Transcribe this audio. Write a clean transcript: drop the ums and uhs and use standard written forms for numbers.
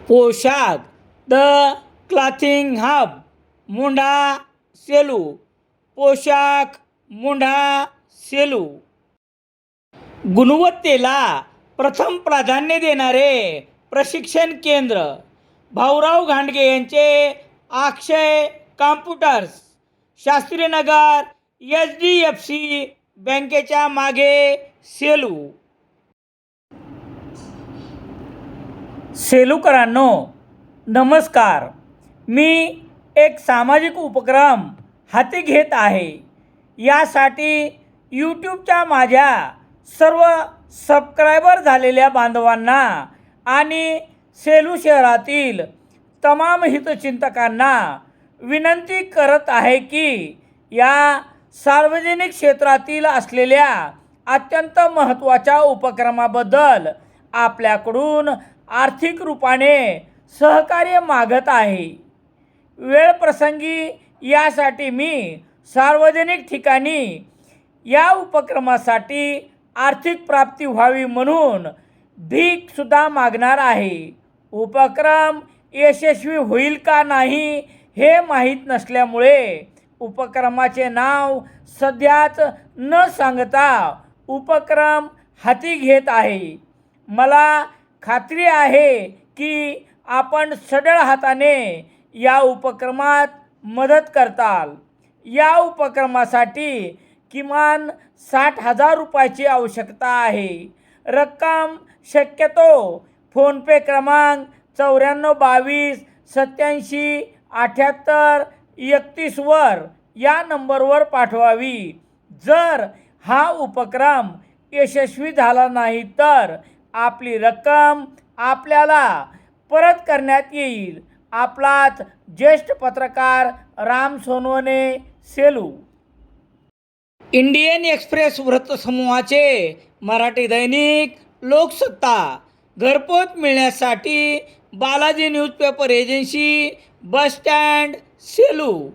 पोशाख the clothing hub मुंढा Selu. पोशाख मुंढा सेलू. गुणवत्तेला प्रथम प्राधान्य देणारे प्रशिक्षण केंद्र भाऊराव घांडगे यांचे अक्षय कॉम्प्युटर्स, शास्त्रीनगर, HDFC बँकेच्या मागे, सेलू. सेलूकरांनो नमस्कार. मी एक सामाजिक उपक्रम हाती घेत आहे. यासाठी यूट्यूबच्या माझ्या सर्व सबस्क्रायबर झालेल्या बांधवांना आणि सेलू शहरातील तमाम हितचिंतकांना विनंती करत आहे की या सार्वजनिक क्षेत्रातील असलेल्या अत्यंत महत्त्वाच्या उपक्रमाबद्दल आपल्याकडून आर्थिक रूपाने सहकार्य मागत आहे. वेळप्रसंगी यासाठी मी सार्वजनिक ठिकाणी या उपक्रमासाठी आर्थिक प्राप्ती व्हावी म्हणून भीकसुद्धा मागणार आहे. उपक्रम यशस्वी होईल का नाही हे माहीत नसल्यामुळे उपक्रमाचे नाव सध्याच न सांगता उपक्रम हाती घेत आहे. मला खात्री आहे की आपण सढळ हाताने या उपक्रमात मदत करताल. या उपक्रमासाठी किमान 60,000 रुपयाची आवश्यकता आहे. रक्कम शक्यतो फोनपे क्रमांक 9422 87 78 31 वर या नंबरवर पाठवावी. जर हा उपक्रम यशस्वी झाला नाही तर आपली रक्कम आपल्याला परत करण्यात येईल. आपलाच ज्येष्ठ पत्रकार राम सोनवणे, सेलू. इंडियन एक्सप्रेस वृत्तसमूहाचे मराठी दैनिक लोकसत्ता घरपोच मिळण्यासाठी Balaji newspaper agency, bus stand, Selu.